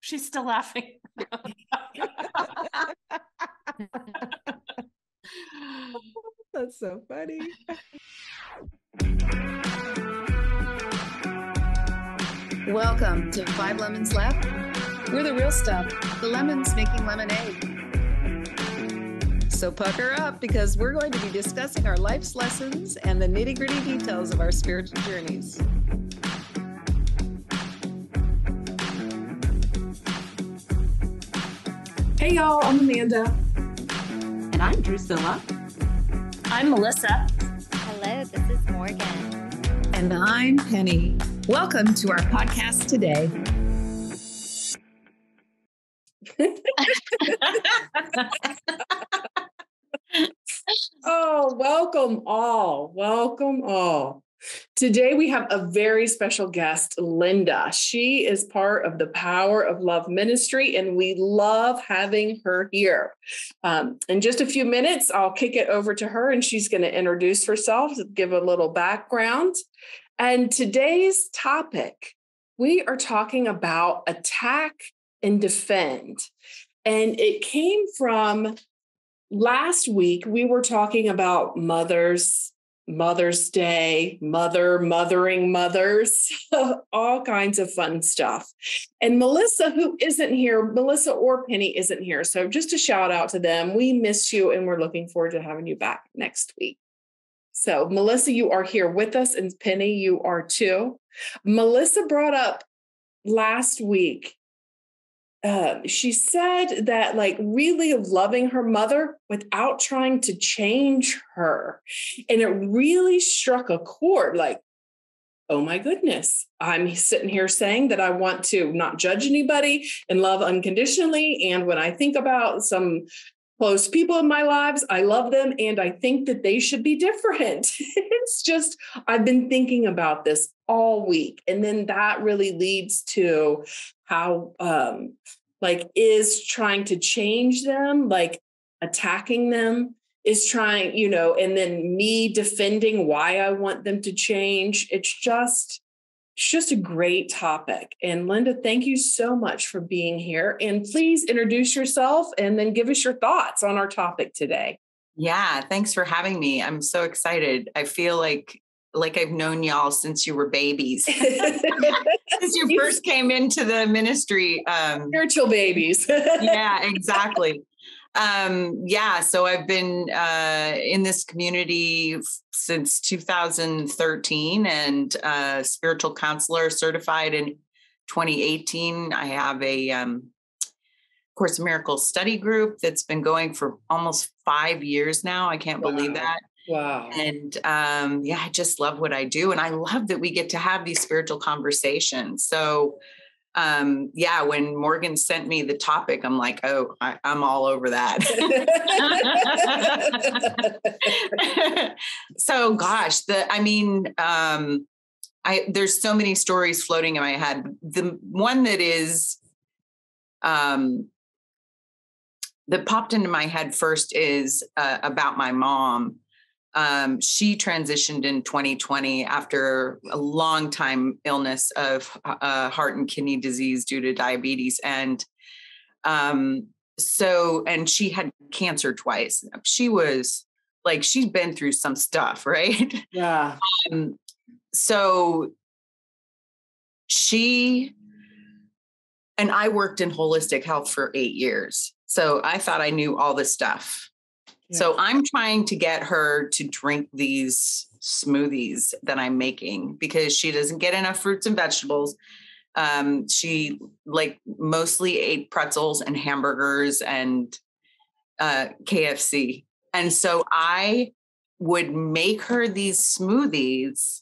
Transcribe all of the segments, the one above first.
She's still laughing. That's so funny. Welcome to 5 Lemons Left. We're the real stuff, the lemons making lemonade. So pucker up, because we're going to be discussing our life's lessons and the nitty-gritty details of our spiritual journeys. Hey y'all, I'm Amanda. And I'm Drusilla. I'm Melissa. Hello, this is Morgan. And I'm Penny. Welcome to our podcast today. Oh, welcome all. Welcome all. Today we have a very special guest, Linda. She is part of the Power of Love Ministry, and we love having her here. In just a few minutes, I'll kick it over to her, and she's going to introduce herself, give a little background. And today's topic, we are talking about attack and defend. And it came from last week. We were talking about Mother's Day, mothering mothers, all kinds of fun stuff. And Melissa, who isn't here, Melissa or Penny isn't here. So just a shout out to them. We miss you and we're looking forward to having you back next week. So Melissa, you are here with us, and Penny, you are too. Melissa brought up last week, she said that really loving her mother without trying to change her. And it really struck a chord, oh my goodness, I'm sitting here saying that I want to not judge anybody and love unconditionally. And when I think about some close people in my lives, I love them and I think that they should be different. It's just, I've been thinking about this all week. And then that really leads to how, is trying to change them, attacking them is trying, and then me defending why I want them to change. It's just a great topic. And Linda, thank you so much for being here. And please introduce yourself and then give us your thoughts on our topic today. Yeah, thanks for having me. I'm so excited. I feel like I've known y'all since you were babies, since you first came into the ministry. Spiritual babies. Yeah, exactly. So I've been in this community since 2013 and spiritual counselor certified in 2018. I have a Course in Miracles study group that's been going for almost 5 years now. I can't believe that. Wow. And I just love what I do. And I love that we get to have these spiritual conversations. So when Morgan sent me the topic, I'm like, oh, I'm all over that. So gosh, there's so many stories floating in my head. The one that is, that popped into my head first is about my mom. She transitioned in 2020 after a long time illness of heart and kidney disease due to diabetes. And she had cancer twice. She was she's been through some stuff, right? Yeah. So she and I worked in holistic health for 8 years. So I thought I knew all this stuff. Yeah. So I'm trying to get her to drink these smoothies that I'm making because she doesn't get enough fruits and vegetables. She mostly ate pretzels and hamburgers and KFC. And so I would make her these smoothies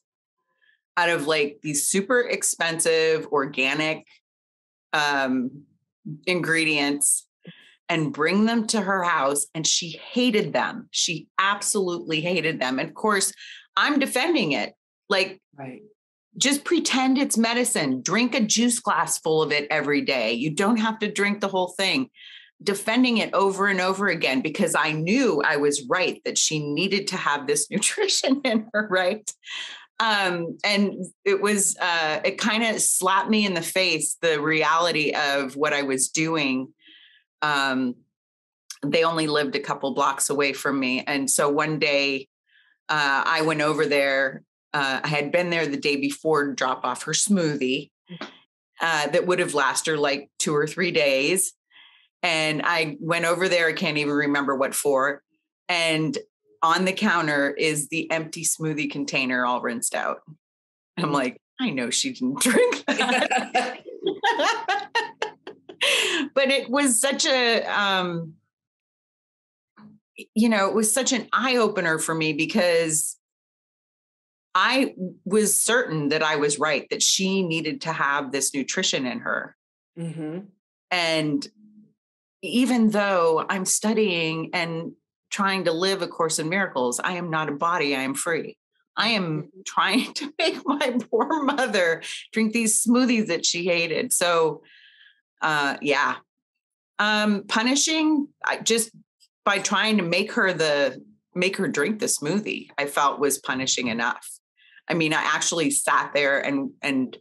out of these super expensive organic ingredients and bring them to her house. And she hated them. She absolutely hated them. And of course, I'm defending it. Right. Just pretend it's medicine. Drink a juice glass full of it every day. You don't have to drink the whole thing. Defending it over and over again, because I knew I was right, that she needed to have this nutrition in her, right? And it was, it kind of slapped me in the face, the reality of what I was doing. They only lived a couple blocks away from me. And so one day I went over there. I had been there the day before to drop off her smoothie that would have lasted her like 2 or 3 days. And I went over there. I can't even remember what for. And on the counter is the empty smoothie container all rinsed out. I'm like, I know she didn't drink that. But it was such a, it was such an eye opener for me because I was certain that I was right, that she needed to have this nutrition in her. Mm-hmm. And even though I'm studying and trying to live A Course in Miracles, I am not a body, I am free. I am trying to make my poor mother drink these smoothies that she hated. So, punishing, just by trying to make her drink the smoothie, I felt was punishing enough. I mean, I actually sat there and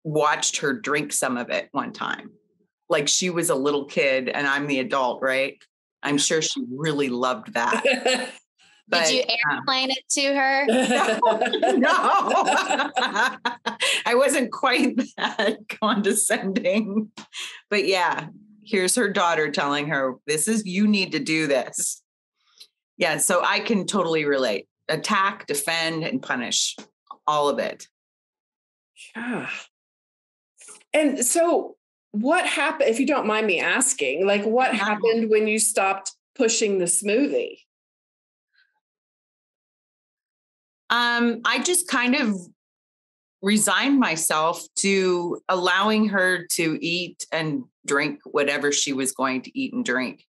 watched her drink some of it one time. Like she was a little kid and I'm the adult, right? I'm sure she really loved that. But, did you airplane it to her? No. I wasn't quite that condescending. But yeah, here's her daughter telling her, you need to do this. Yeah, so I can totally relate. Attack, defend, and punish, all of it. Yeah. And so what happened, if you don't mind me asking, like what happened when you stopped pushing the smoothie? I just kind of resigned myself to allowing her to eat and drink whatever she was going to eat and drink.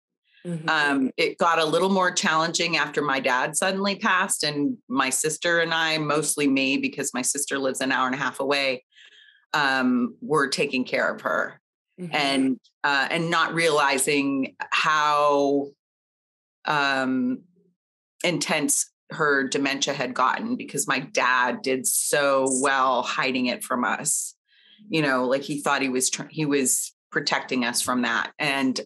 Mm-hmm. It got a little more challenging after my dad suddenly passed, and my sister and I, mostly me, because my sister lives an hour and a half away, were taking care of her. Mm-hmm. And not realizing how intense her dementia had gotten, because my dad did so well hiding it from us. Like he thought he was protecting us from that. And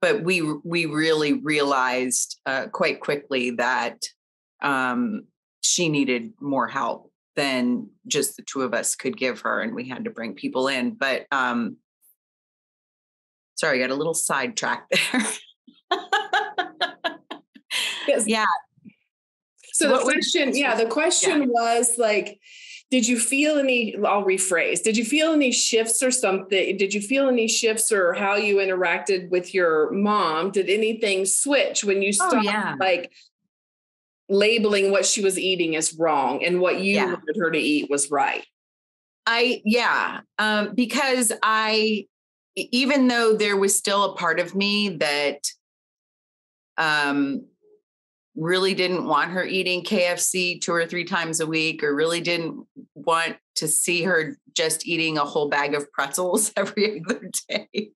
but we really realized quite quickly that she needed more help than just the two of us could give her, and we had to bring people in. But sorry, I got a little sidetracked there. Yeah. So the question was like, did you feel any, I'll rephrase, did you feel any shifts or something? Did you feel any shifts or how you interacted with your mom? Did anything switch when you stopped like labeling what she was eating as wrong and what you wanted her to eat was right? Because even though there was still a part of me that really didn't want her eating KFC 2 or 3 times a week, or really didn't want to see her just eating a whole bag of pretzels every other day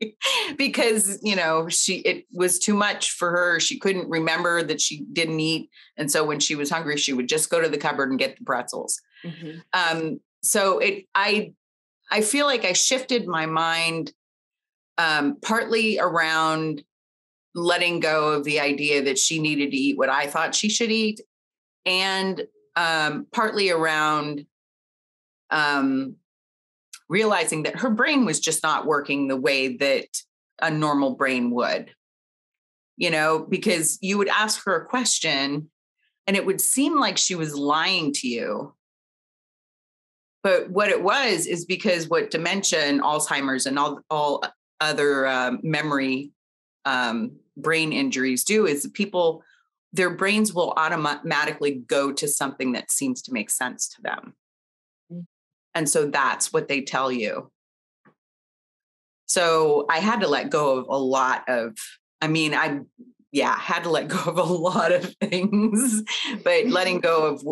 because, it was too much for her. She couldn't remember that she didn't eat. And so when she was hungry, she would just go to the cupboard and get the pretzels. Mm-hmm. So I feel like I shifted my mind partly around letting go of the idea that she needed to eat what I thought she should eat, and partly around realizing that her brain was just not working the way that a normal brain would, because you would ask her a question and it would seem like she was lying to you. But what it was is because what dementia and Alzheimer's and all other memory brain injuries do is their brains will automatically go to something that seems to make sense to them. And so that's what they tell you. So I had to let go of a lot of, had to let go of a lot of things, but letting go of,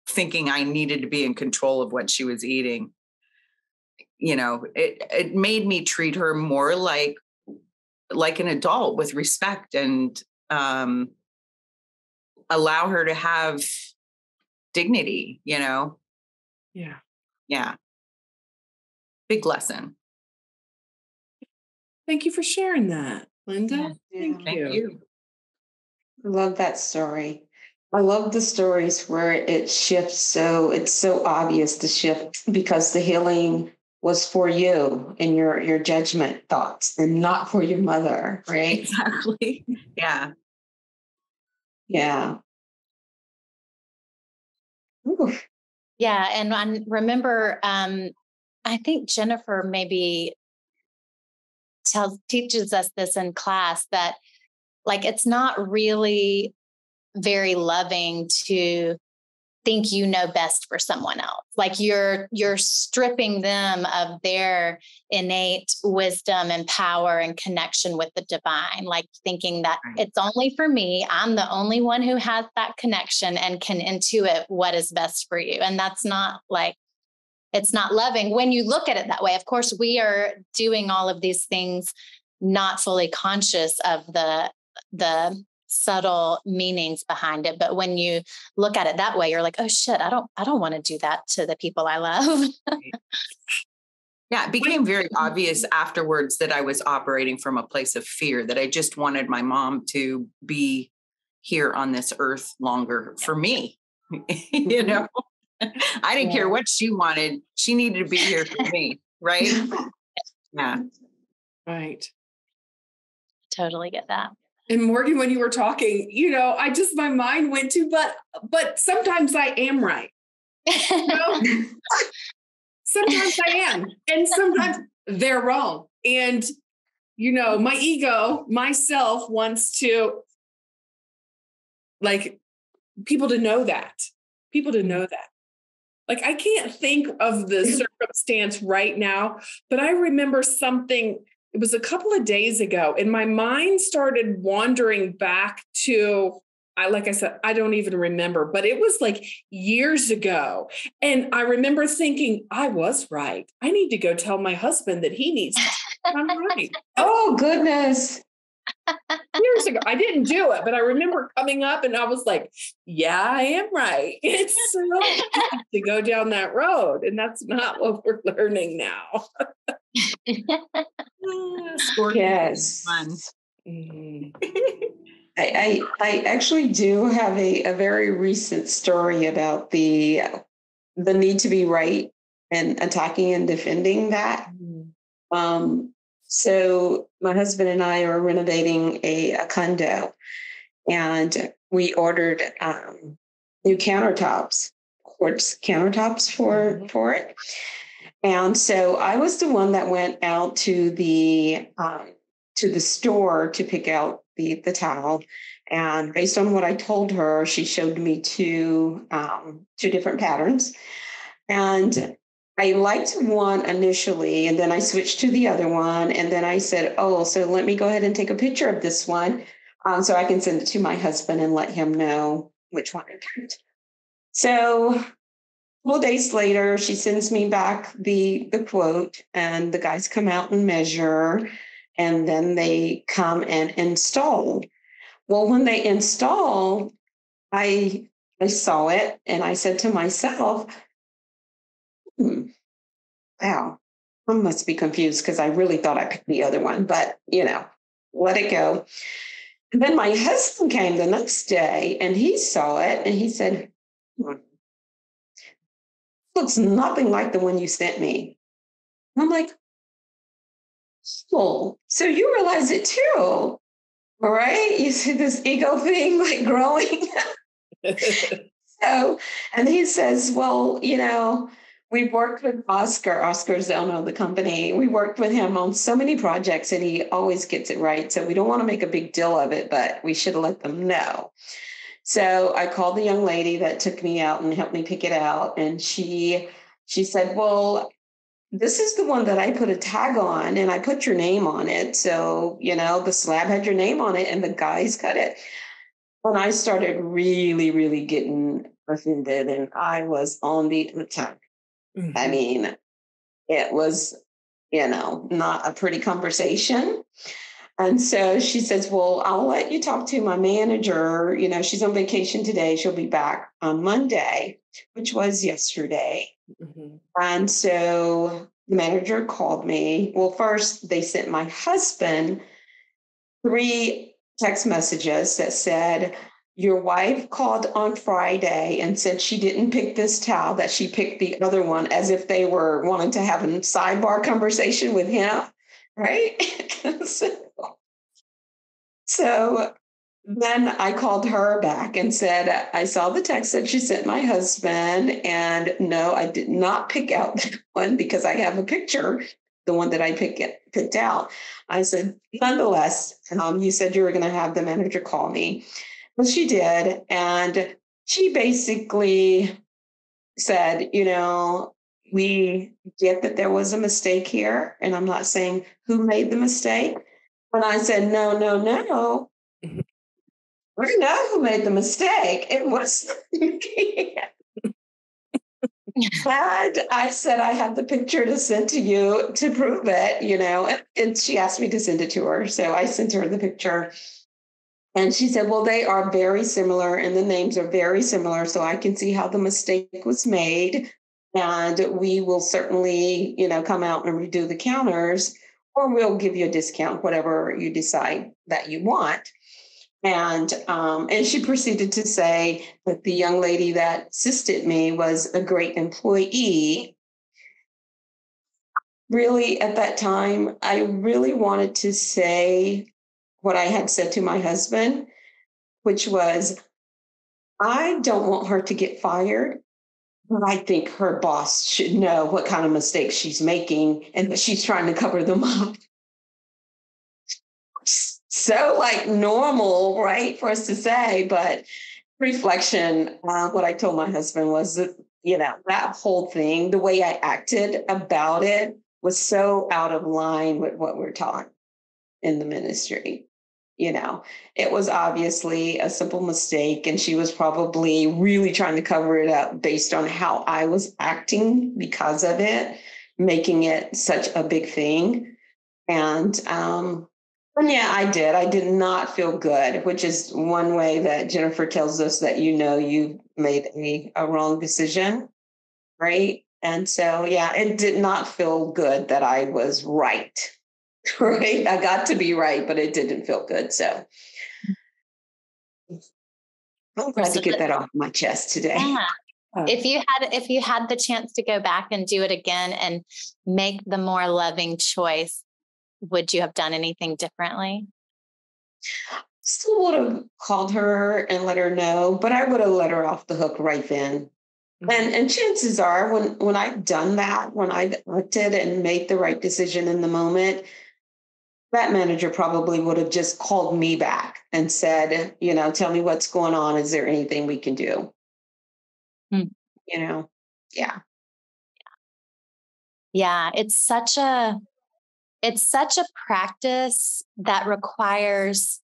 thinking I needed to be in control of what she was eating, it made me treat her more like an adult with respect and allow her to have dignity, you know? Yeah. Yeah. Big lesson. Thank you for sharing that, Linda. Yeah. Thank you. I love that story. I love the stories where it shifts. So it's so obvious to shift because the healing was for you and your judgment thoughts and not for your mother, right? Exactly. Yeah. Yeah. Oof. Yeah. And I remember, I think Jennifer maybe teaches us this in class that like, it's not really very loving to think you know best for someone else. Like you're stripping them of their innate wisdom and power and connection with the divine, like thinking that it's only for me. I'm the only one who has that connection and can intuit what is best for you. And that's not like, it's not loving when you look at it that way. Of course, we are doing all of these things not fully conscious of the subtle meanings behind it. But when you look at it that way, you're like, oh shit, I don't want to do that to the people I love. Yeah, it became very obvious afterwards that I was operating from a place of fear, that I just wanted my mom to be here on this earth longer for me. You know, I didn't care what she wanted. She needed to be here for me. Right. Yeah. Right. Totally get that. And Morgan, when you were talking, my mind went to, but sometimes I am right. You know? Sometimes I am. And sometimes they're wrong. And, my ego, myself wants to like people to know that. Like, I can't think of the circumstance right now, but I remember something, it was a couple of days ago, and my mind started wandering back to, like I said, I don't even remember, but it was like years ago. And I remember thinking, I was right. I need to go tell my husband that he needs to. I'm right. Oh, goodness. Years ago. I didn't do it, but I remember coming up and I was like, yeah, I am right. It's so easy to go down that road. And that's not what we're learning now. Yes. Fun. I actually do have a very recent story about the need to be right and attacking and defending that. So my husband and I are renovating a condo, and we ordered new countertops, quartz countertops for it. And so I was the one that went out to the store to pick out the towel. And based on what I told her, she showed me two different patterns. And I liked one initially, and then I switched to the other one. And then I said, oh, so let me go ahead and take a picture of this one so I can send it to my husband and let him know which one I picked. So a couple of days later, she sends me back the quote, and the guys come out and measure, and then they come and install. Well, when they install, I saw it, and I said to myself, wow, I must be confused because I really thought I picked the other one, but let it go. And then my husband came the next day and he saw it and he said, looks nothing like the one you sent me. And I'm like, oh, so you realize it too, all right? You see this ego thing like growing. So, and he says, well, we've worked with Oscar's the owner of the company. We worked with him on so many projects and he always gets it right. So we don't want to make a big deal of it, but we should have let them know. So I called the young lady that took me out and helped me pick it out. And she said, well, this is the one that I put a tag on and I put your name on it. So, the slab had your name on it and the guys cut it. And I started really, really getting offended and I was on the attack. Mm-hmm. I mean, it was, not a pretty conversation. And so she says, well, I'll let you talk to my manager. You know, she's on vacation today. She'll be back on Monday, which was yesterday. Mhm. And so the manager called me. Well, first they sent my husband 3 text messages that said, your wife called on Friday and said she didn't pick this towel, that she picked the other one, as if they were wanting to have a sidebar conversation with him. Right. So then I called her back and said, I saw the text that she sent my husband. And no, I did not pick out that one because I have a picture, the one that I picked out. I said, nonetheless, you said you were going to have the manager call me. Well, she did. And she basically said, you know, we get that there was a mistake here. And I'm not saying who made the mistake. And I said, no. We know who made the mistake. It was me. And I said, I have the picture to send to you to prove it, you know. And she asked me to send it to her. So I sent her the picture. And she said, well, they are very similar and the names are very similar. So I can see how the mistake was made. And we will certainly, you know, come out and redo the counters, or we'll give you a discount, whatever you decide that you want. And she proceeded to say that the young lady that assisted me was a great employee. Really, at that time, I really wanted to say what I had said to my husband, which was, I don't want her to get fired, but I think her boss should know what kind of mistakes she's making and that she's trying to cover them up. So like normal, right, for us to say, but reflection, what I told my husband was that, you know, that whole thing, the way I acted about it was so out of line with what we're taught in the ministry. You know, it was obviously a simple mistake, and she was probably really trying to cover it up based on how I was acting because of it, making it such a big thing. And yeah, I did. I did not feel good, which is one way that Jennifer tells us that, you know, you made a wrong decision, right? And so, yeah, it did not feel good that I was right, right? I got to be right, but it didn't feel good. So I'm glad to get that off my chest today. Yeah. If you had the chance to go back and do it again and make the more loving choice, would you have done anything differently? Still would have called her and let her know, but I would have let her off the hook right then. And chances are when I've done that, when I've acted and made the right decision in the moment, that manager probably would have just called me back and said, you know, tell me what's going on. Is there anything we can do? You know? Yeah. Yeah. It's such a practice that requires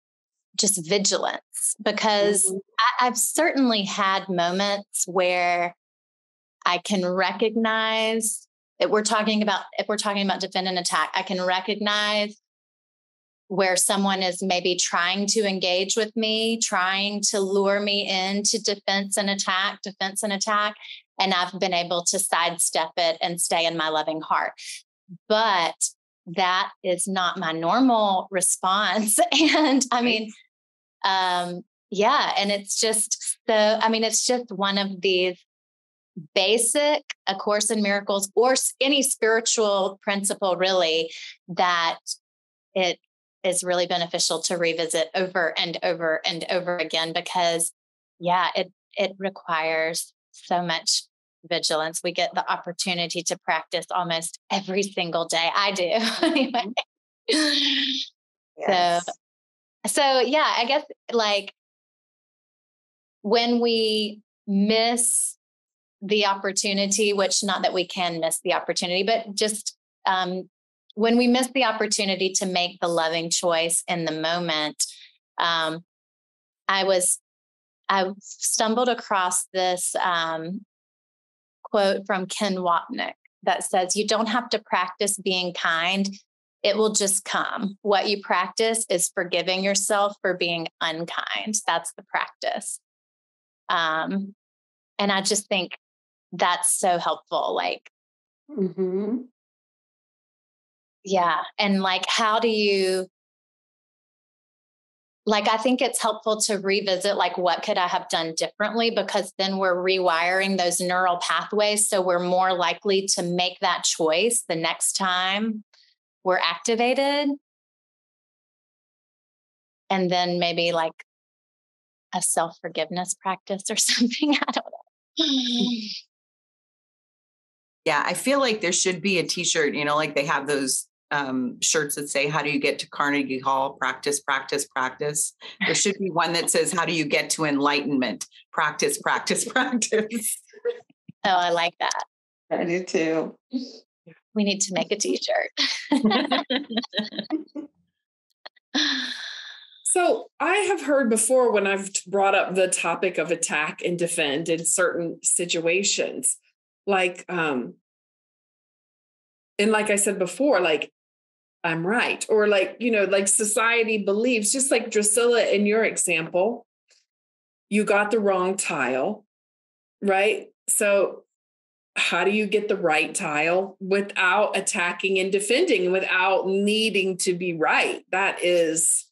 just vigilance, because I've certainly had moments where I can recognize that if we're talking about defend and attack, I can recognize where someone is maybe trying to engage with me, trying to lure me into defense and attack. And I've been able to sidestep it and stay in my loving heart. But that is not my normal response. And I mean, yeah. And it's just it's just one of these basic A Course in Miracles or any spiritual principle, really, that it is really beneficial to revisit over and over and over again, because it requires so much vigilance. We get the opportunity to practice almost every single day. I do. Anyway. Yes. So yeah, I guess like when we miss the opportunity, which not that we can miss the opportunity, but just when we miss the opportunity to make the loving choice in the moment, I stumbled across this quote from Ken Wapnick that says, you don't have to practice being kind it will just come. What you practice is forgiving yourself for being unkind. That's the practice. And I just think that's so helpful. Like, yeah. And like, how do you, like, I think it's helpful to revisit, like, what could I have done differently? Because then we're rewiring those neural pathways. So we're more likely to make that choice the next time we're activated. And then maybe like a self-forgiveness practice or something. I don't know. Yeah, I feel like there should be a t-shirt, like they have those shirts that say, how do you get to Carnegie Hall? Practice, practice, practice. There should be one that says, how do you get to enlightenment? Practice, practice, practice. Oh, I like that. I do too. We need to make a t-shirt. So I have heard before when I've brought up the topic of attack and defend in certain situations, like, and like I said before, like, I'm right. Or like, like society believes, just like Drusilla in your example, you got the wrong tile, right? So how do you get the right tile without attacking and defending, without needing to be right? That is,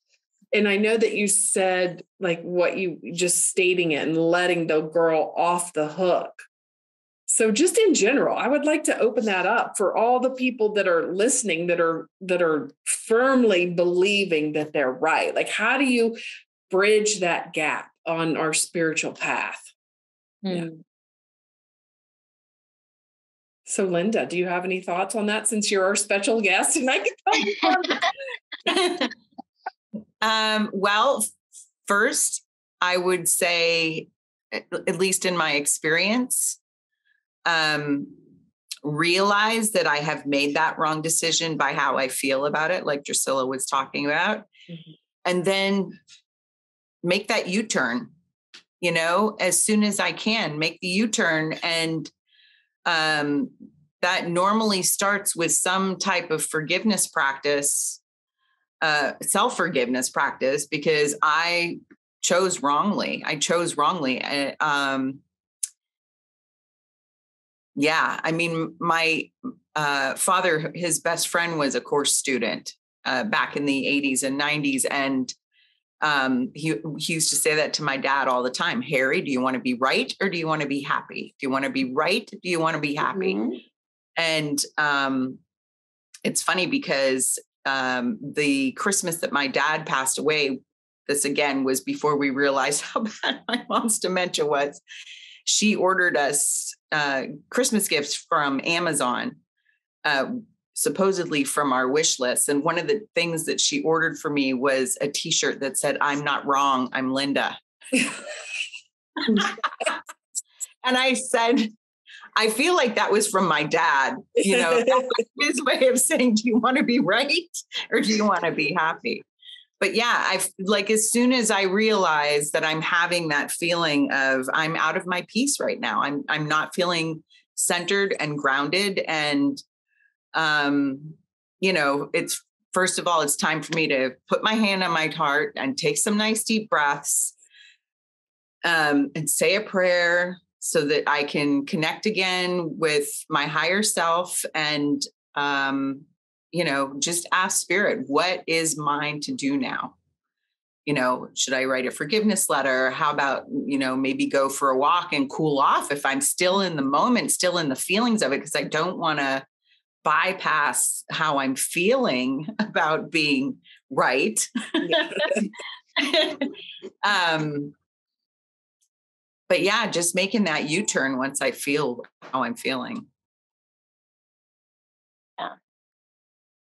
and I know that you said like what you just stating it and letting the girl off the hook. So just in general, I would like to open that up for all the people that are listening, that are firmly believing that they're right. Like, how do you bridge that gap on our spiritual path? Yeah. So Linda, do you have any thoughts on that since you're our special guest and I can Well, first, I would say, at least in my experience, realize that I have made that wrong decision by how I feel about it, like Drusilla was talking about, and then make that U-turn, as soon as I can, make the U-turn. And that normally starts with some type of forgiveness practice, self-forgiveness practice, because I chose wrongly. Yeah. I mean, my father, his best friend was a course student back in the 80s and 90s. And he used to say that to my dad all the time. Harry, do you want to be right or do you want to be happy? Do you want to be right? Do you want to be happy? And it's funny because the Christmas that my dad passed away, this again was before we realized how bad my mom's dementia was. She ordered us Christmas gifts from Amazon, supposedly from our wish list. And one of the things that she ordered for me was a t-shirt that said, "I'm not wrong, I'm Linda." And I said, I feel like that was from my dad, that was his way of saying, do you want to be right or do you want to be happy? But yeah, as soon as I realize that I'm having that feeling of I'm out of my peace right now, I'm not feeling centered and grounded. And, it's, first of all, it's time for me to put my hand on my heart and take some nice deep breaths, and say a prayer so that I can connect again with my higher self and, just ask Spirit, what is mine to do now? Should I write a forgiveness letter? How about, maybe go for a walk and cool off if I'm still in the moment, still in the feelings of it, because I don't want to bypass how I'm feeling about being right. But yeah, just making that U-turn once I feel how I'm feeling. Yeah.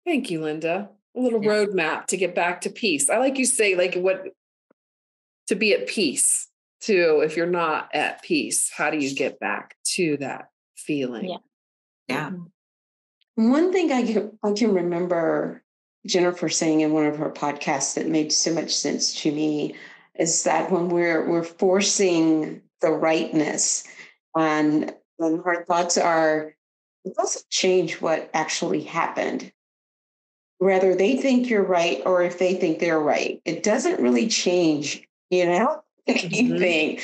Thank you, Linda. A little roadmap to get back to peace. I like you say, to be at peace too. If you're not at peace, how do you get back to that feeling? Yeah. One thing I can remember Jennifer saying in one of her podcasts that made so much sense to me is that when we're forcing the rightness, and when our thoughts are, it doesn't change what actually happened. whether they think you're right or if they think they're right. It doesn't really change, anything.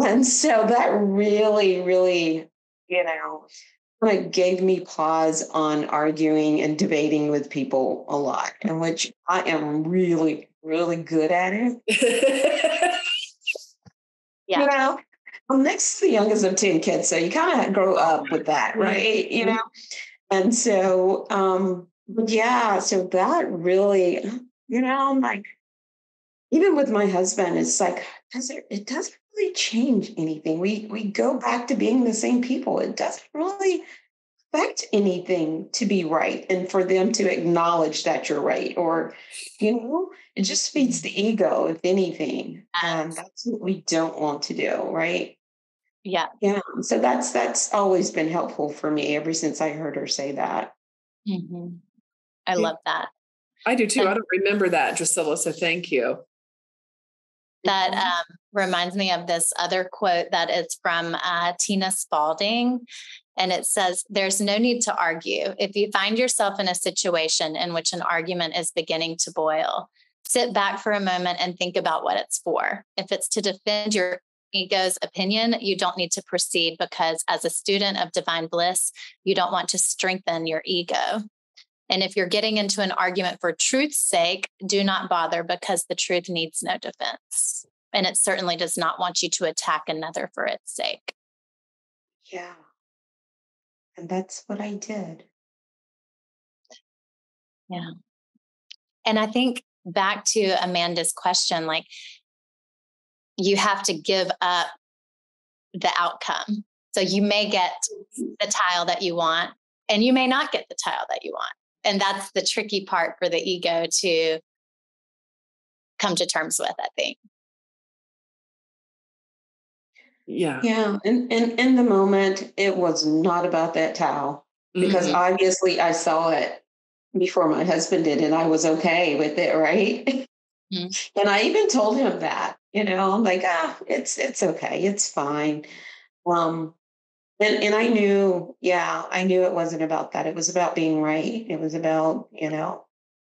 And so that really, really, kind of gave me pause on arguing and debating with people a lot, in which I am really, really good at it. Yeah. I'm next to the youngest of 10 kids, so you kind of grow up with that, right? And so, but yeah, so that really, I'm like, even with my husband, it's like, it doesn't really change anything. We go back to being the same people. It doesn't really affect anything to be right and for them to acknowledge that you're right, or, it just feeds the ego, if anything. And that's what we don't want to do, right? Yeah. Yeah. So that's always been helpful for me ever since I heard her say that. Mm-hmm. I love that. I do too. And I don't remember that, Drusilla, so thank you. that reminds me of this other quote that is from Tina Spalding. And it says, "There's no need to argue. If you find yourself in a situation in which an argument is beginning to boil, sit back for a moment and think about what it's for. If it's to defend your ego's opinion, you don't need to proceed, because as a student of divine bliss, you don't want to strengthen your ego. And if you're getting into an argument for truth's sake, do not bother, because the truth needs no defense. And it certainly does not want you to attack another for its sake." Yeah. And that's what I did. Yeah. And I think back to Amanda's question, like, you have to give up the outcome. So you may get the tile that you want, and you may not get the tile that you want. And that's the tricky part for the ego to come to terms with, I think. Yeah. Yeah. And in the moment, it was not about that towel, because obviously I saw it before my husband did, and I was okay with it, right? And I even told him that, I'm like, it's okay, it's fine. And I knew, I knew it wasn't about that. It was about being right. It was about,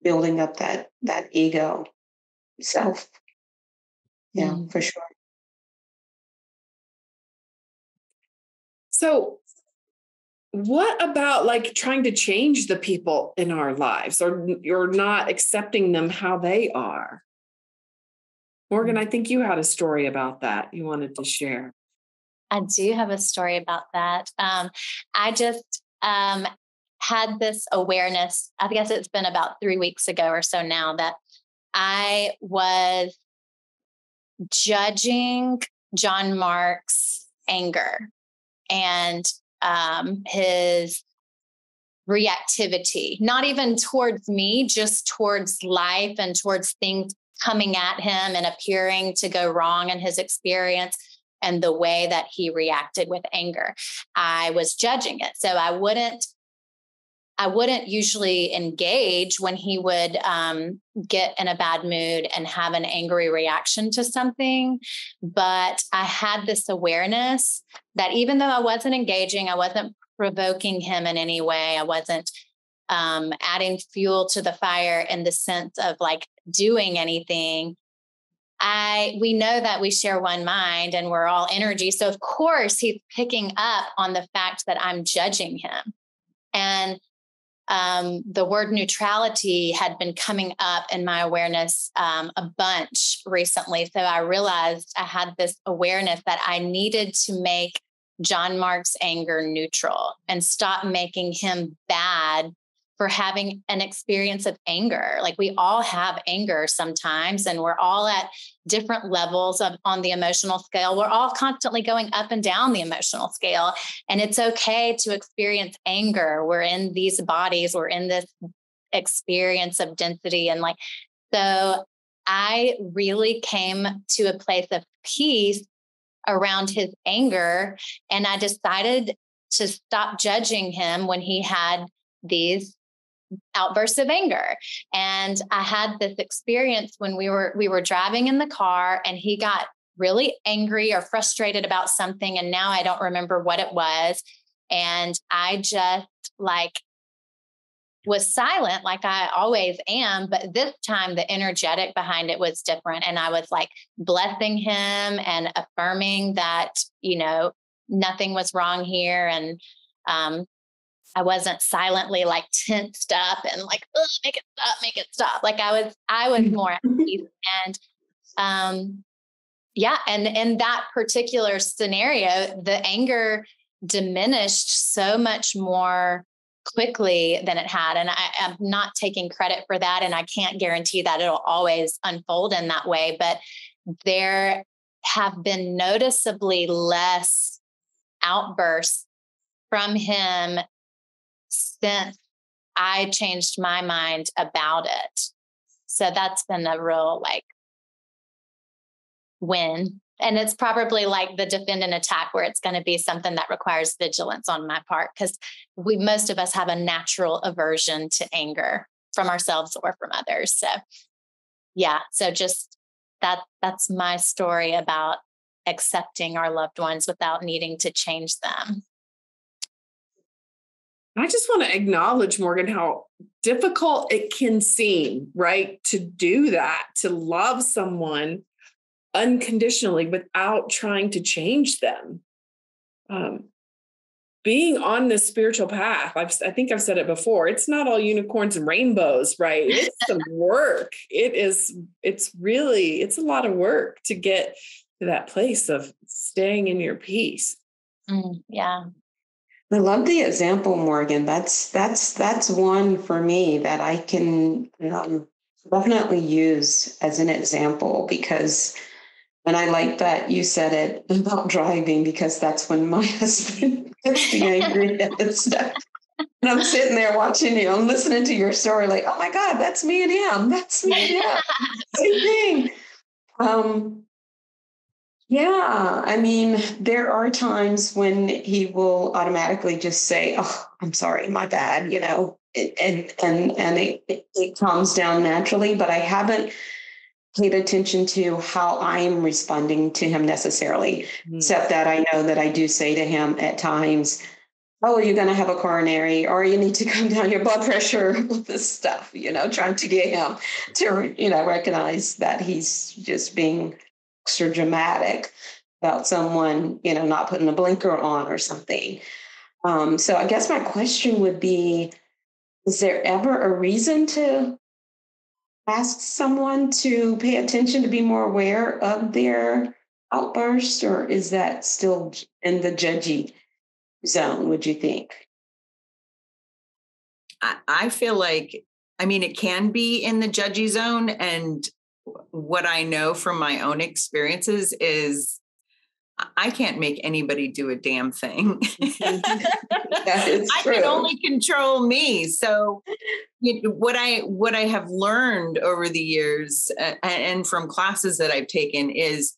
building up that ego self. Yeah, for sure. So what about like trying to change the people in our lives, or you're not accepting them how they are? Morgan, I think you had a story about that you wanted to share. I do have a story about that. I just had this awareness, I guess it's been about 3 weeks ago or so now, that I was judging John Mark's anger and his reactivity, not even towards me, just towards life and towards things coming at him and appearing to go wrong in his experience, and the way that he reacted with anger. I was judging it. So I wouldn't usually engage when he would get in a bad mood and have an angry reaction to something. But I had this awareness that even though I wasn't engaging, I wasn't provoking him in any way, I wasn't adding fuel to the fire in the sense of like doing anything. We know that we share one mind and we're all energy. So of course he's picking up on the fact that I'm judging him. And the word neutrality had been coming up in my awareness a bunch recently. So I realized I had this awareness that I needed to make John Mark's anger neutral and stop making him bad for having an experience of anger. Like, we all have anger sometimes, and we're all at different levels on the emotional scale. We're all constantly going up and down the emotional scale, and it's okay to experience anger. We're in these bodies, we're in this experience of density. And so I really came to a place of peace around his anger. And I decided to stop judging him when he had these outbursts of anger. And I had this experience when we were driving in the car, and he got really angry or frustrated about something. And now I don't remember what it was. And I just was silent like I always am, but this time the energetic behind it was different. And I was like blessing him and affirming that, nothing was wrong here. And I wasn't silently like tensed up and like, make it stop. Like I was more at peace. And yeah. And in that particular scenario, the anger diminished so much more quickly than it had. And I'm not taking credit for that. And I can't guarantee that it'll always unfold in that way, but there have been noticeably less outbursts from him since I changed my mind about it. So that's been a real win. And it's probably like the defend and attack, where it's going to be something that requires vigilance on my part, because most of us have a natural aversion to anger from ourselves or from others. So yeah. So just that's my story about accepting our loved ones without needing to change them. I just want to acknowledge, Morgan, how difficult it can seem, right? To do that, to love someone unconditionally without trying to change them. Being on this spiritual path, I think I've said it before, it's not all unicorns and rainbows, right? It's some work. It's a lot of work to get to that place of staying in your peace. Yeah. I love the example, Morgan. That's one for me that I can definitely use as an example, because, and I like that you said it about driving, because that's when my husband gets the angry and stuff. And I'm sitting there watching you, I'm listening to your story, like, oh my God, that's me and him. That's me and him. Same thing. Yeah, I mean, there are times when he will automatically just say, "Oh, I'm sorry, my bad," and it calms down naturally. But I haven't paid attention to how I'm responding to him necessarily, except that I know that I do say to him at times, "Oh, you're going to have a coronary, or you need to come down your blood pressure," with this stuff, trying to get him to, recognize that he's just being extra dramatic about someone, not putting a blinker on or something. So I guess my question would be, is there ever a reason to ask someone to pay attention, to be more aware of their outbursts, or is that still in the judgy zone, would you think? I feel like, it can be in the judgy zone. And what I know from my own experiences is I can't make anybody do a damn thing. That is true. I can only control me. So what I have learned over the years and from classes that I've taken is,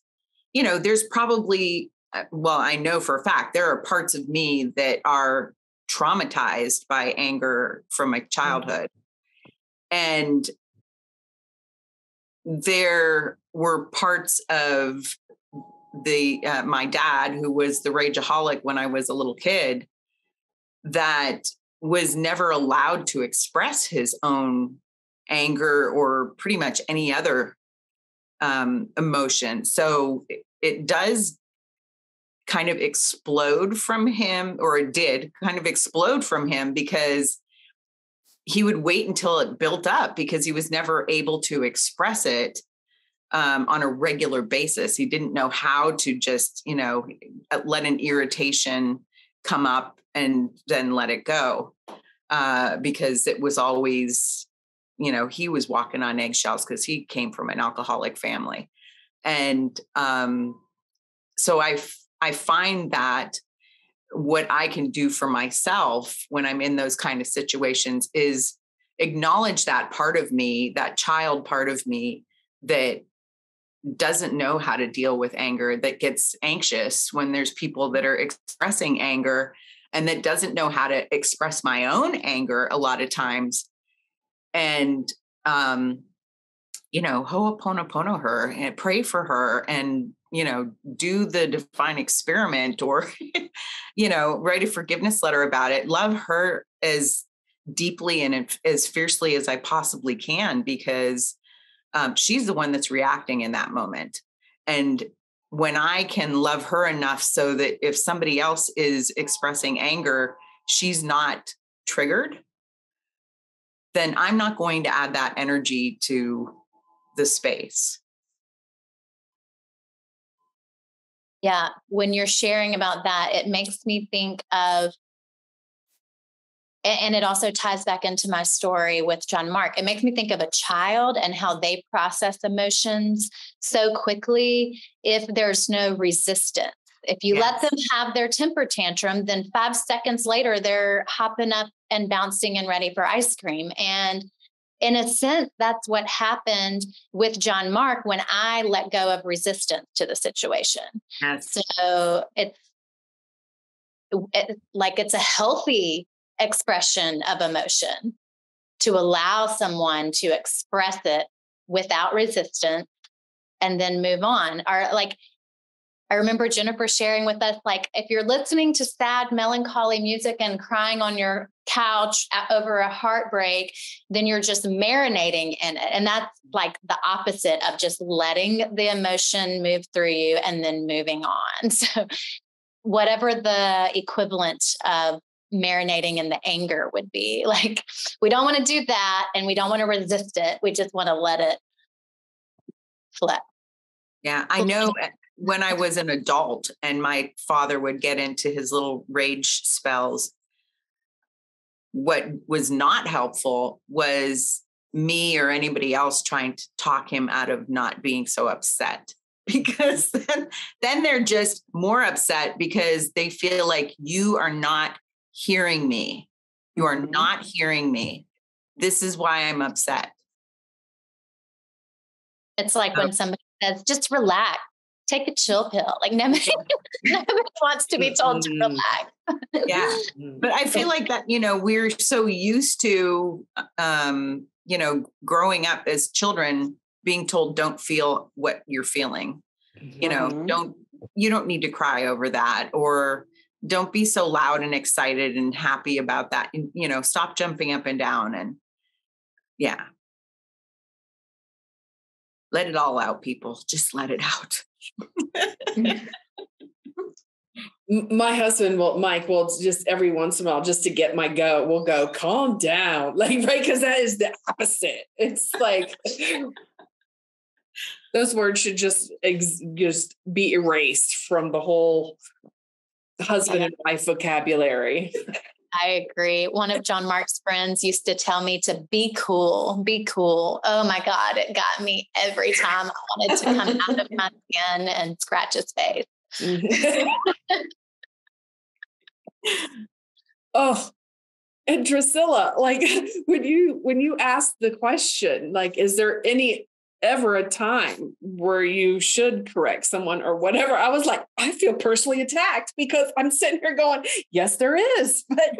there's probably, I know for a fact, there are parts of me that are traumatized by anger from my childhood. And there were parts of my dad, who was the rageaholic when I was a little kid, that was never allowed to express his own anger or pretty much any other emotion. So it does kind of explode from him, or it did kind of explode from him, because he would wait until it built up, because he was never able to express it on a regular basis. He didn't know how to just, let an irritation come up and then let it go, because it was always, he was walking on eggshells because he came from an alcoholic family. And so I find that what I can do for myself when I'm in those kind of situations is acknowledge that part of me, that child part of me that doesn't know how to deal with anger, that gets anxious when there's people that are expressing anger, and that doesn't know how to express my own anger a lot of times. And, ho'oponopono her and pray for her, and, do the divine experiment, or, write a forgiveness letter about it. Love her as deeply and as fiercely as I possibly can, because she's the one that's reacting in that moment. And when I can love her enough so that if somebody else is expressing anger, she's not triggered, then I'm not going to add that energy to the space. Yeah. When you're sharing about that, it makes me think of, and it also ties back into my story with John Mark. It makes me think of a child and how they process emotions so quickly if there's no resistance. If you let them have their temper tantrum, then 5 seconds later, they're hopping up and bouncing and ready for ice cream. And in a sense, that's what happened with John Mark when I let go of resistance to the situation. Yes. So it's a healthy expression of emotion to allow someone to express it without resistance and then move on. Or like, I remember Jennifer sharing with us, like, if you're listening to sad, melancholy music and crying on your couch over a heartbreak, then you're just marinating in it. And that's like the opposite of just letting the emotion move through you and then moving on. So whatever the equivalent of marinating in the anger would be, like, we don't want to do that and we don't want to resist it. We just want to let it flip. Yeah, I know. When I was an adult and my father would get into his little rage spells, what was not helpful was me or anybody else trying to talk him out of not being so upset, because then they're just more upset because they feel like you are not hearing me. You are not hearing me. This is why I'm upset. It's like when somebody says, just relax. Take a chill pill. Like nobody wants to be told to relax. Yeah. But I feel like that, we're so used to, growing up as children being told, don't feel what you're feeling, you don't need to cry over that, or don't be so loud and excited and happy about that. And, stop jumping up and down and let it all out, people. Just let it out. My husband Mike will just every once in a while, just to get my goat, will go, calm down. Like, right. Cause that is the opposite. It's like, those words should just be erased from the whole husband and wife vocabulary. I agree. One of John Mark's friends used to tell me to be cool, be cool. Oh my God, it got me every time. I wanted to come out of my skin and scratch his face. Oh, and Drusilla, like when you ask the question, like, is there ever a time where you should correct someone or whatever? I was like, I feel personally attacked because I'm sitting here going, yes, there is. But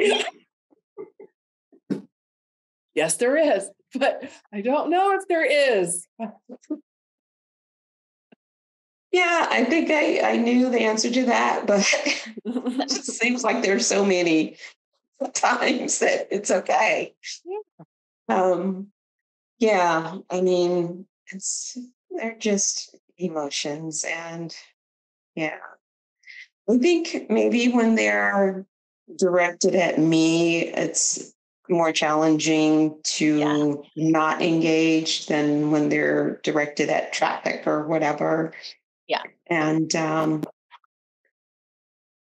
yes, there is. But I don't know if there is. Yeah, I think I knew the answer to that, but it just seems like there's so many times that it's okay. Yeah, I mean, they're just emotions, and yeah, I think maybe when they're directed at me, it's more challenging to not engage than when they're directed at traffic or whatever. Yeah. And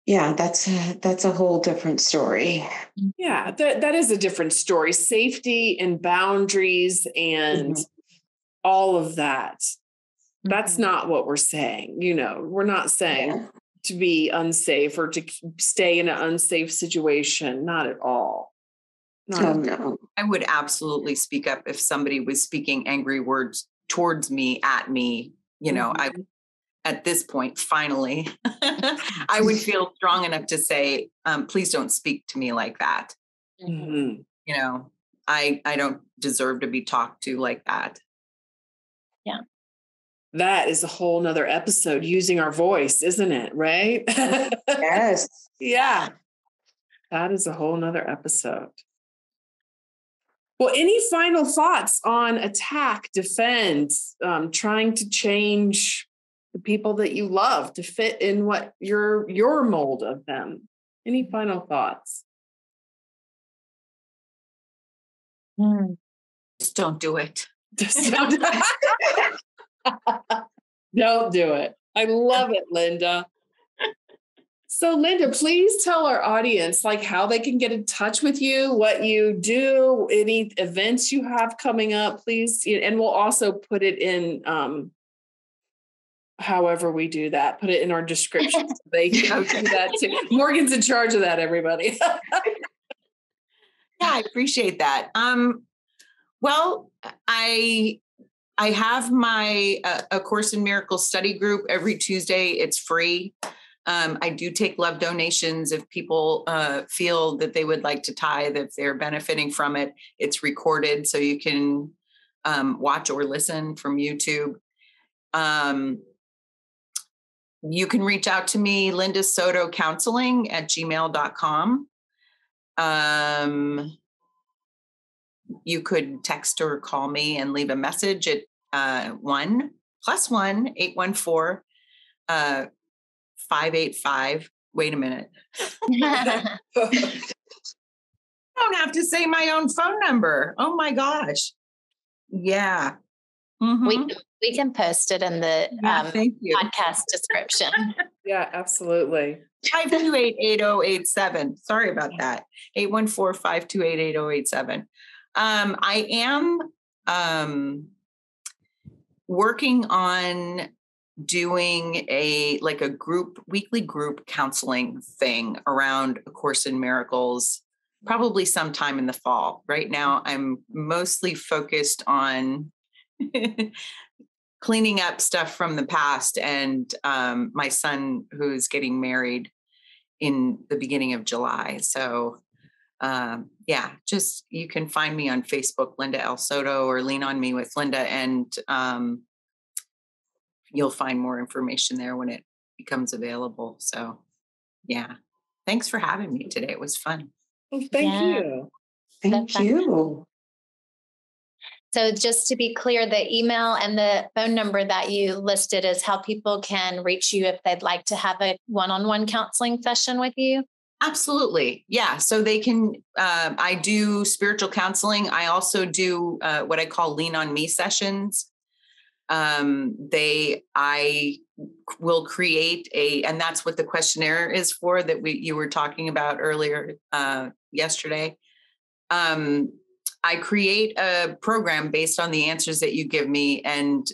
that's a whole different story. Yeah, that is a different story. Safety and boundaries and all of that. That's not what we're saying. We're not saying to be unsafe or to stay in an unsafe situation. Not at all. No. I would absolutely speak up if somebody was speaking angry words towards me, at me. At this point, finally, I would feel strong enough to say, please don't speak to me like that. Mm-hmm. I don't deserve to be talked to like that. Yeah. That is a whole nother episode, using our voice, isn't it? Right? Yes. Yeah. That is a whole nother episode. Well, any final thoughts on attack, defend, trying to change the people that you love to fit in what your mold of them? Any final thoughts? Just don't do it. Just don't do it. Don't do it. I love it, Linda. So, Linda, please tell our audience like how they can get in touch with you, what you do, any events you have coming up, please. And we'll also put it in however we do that, put it in our description. So they can do that too. Morgan's in charge of that, everybody. Yeah, I appreciate that. Well, I have my A Course in Miracles study group every Tuesday. It's free. I do take love donations if people feel that they would like to tithe, if they're benefiting from it. It's recorded, so you can watch or listen from YouTube. You can reach out to me, Linda Soto Counseling at gmail.com. You could text or call me and leave a message at 1+1-814-585. Wait a minute. I don't have to say my own phone number. Oh my gosh. Yeah. We can post it in the thank you. podcast description. Yeah, absolutely. 528-8087. Sorry about that. 814-528-8087. I am working on doing a weekly group counseling thing around A Course in Miracles, probably sometime in the fall. Right now, I'm mostly focused on cleaning up stuff from the past and my son who's getting married in the beginning of July. So just you can find me on Facebook, Linda L. Soto, or Lean on Me with Linda, and you'll find more information there when it becomes available. So yeah, thanks for having me today. It was fun. Well, thank you. Thank you. So just to be clear, the email and the phone number that you listed is how people can reach you if they'd like to have a one-on-one counseling session with you? Absolutely. Yeah. So they can, I do spiritual counseling. I also do what I call LeanOnMe Sessions. I will create and that's what the questionnaire is for that you were talking about earlier yesterday. I create a program based on the answers that you give me and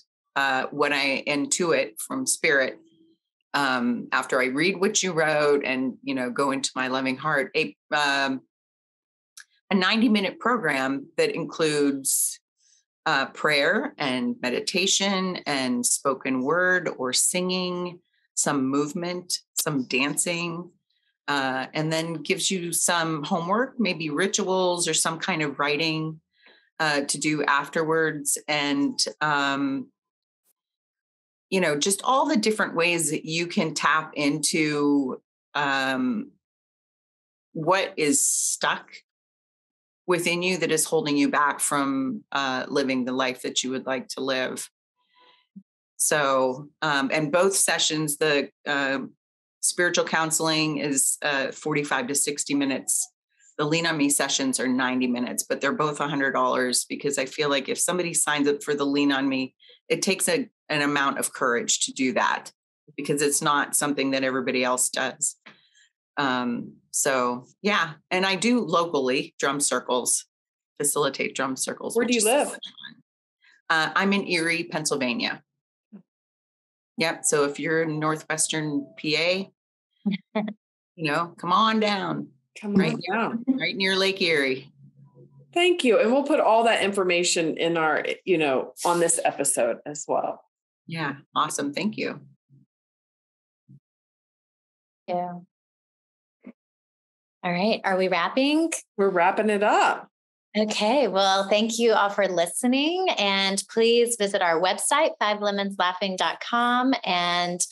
when I intuit from spirit. After I read what you wrote and, go into my loving heart, a 90-minute program that includes prayer and meditation and spoken word or singing, some movement, some dancing, and then gives you some homework, maybe rituals or some kind of writing to do afterwards. And just all the different ways that you can tap into what is stuck within you that is holding you back from living the life that you would like to live. So, and both sessions, the spiritual counseling is 45 to 60 minutes. The Lean on Me sessions are 90 minutes, but they're both $100 because I feel like if somebody signs up for the Lean on Me, it takes an amount of courage to do that because it's not something that everybody else does. So yeah. And I do locally drum circles, facilitate drum circles. Where do you live? I'm in Erie, Pennsylvania. Yep. So if you're in Northwestern PA, come on down. Come right down. Right near Lake Erie. Thank you. And we'll put all that information in our, on this episode as well. Yeah. Awesome. Thank you. Yeah. All right. Are we wrapping? We're wrapping it up. Okay. Well, thank you all for listening. And please visit our website, 5lemonslaughing.com, and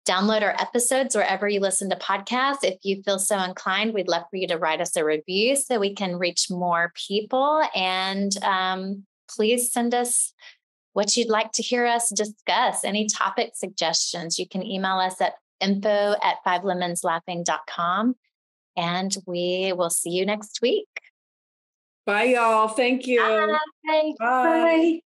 download our episodes wherever you listen to podcasts. If you feel so inclined, we'd love for you to write us a review so we can reach more people. And please send us what you'd like to hear us discuss, any topic suggestions. You can email us at info@fivelemonslaughing.com. And we will see you next week. Bye, y'all. Thank you. Bye. Bye.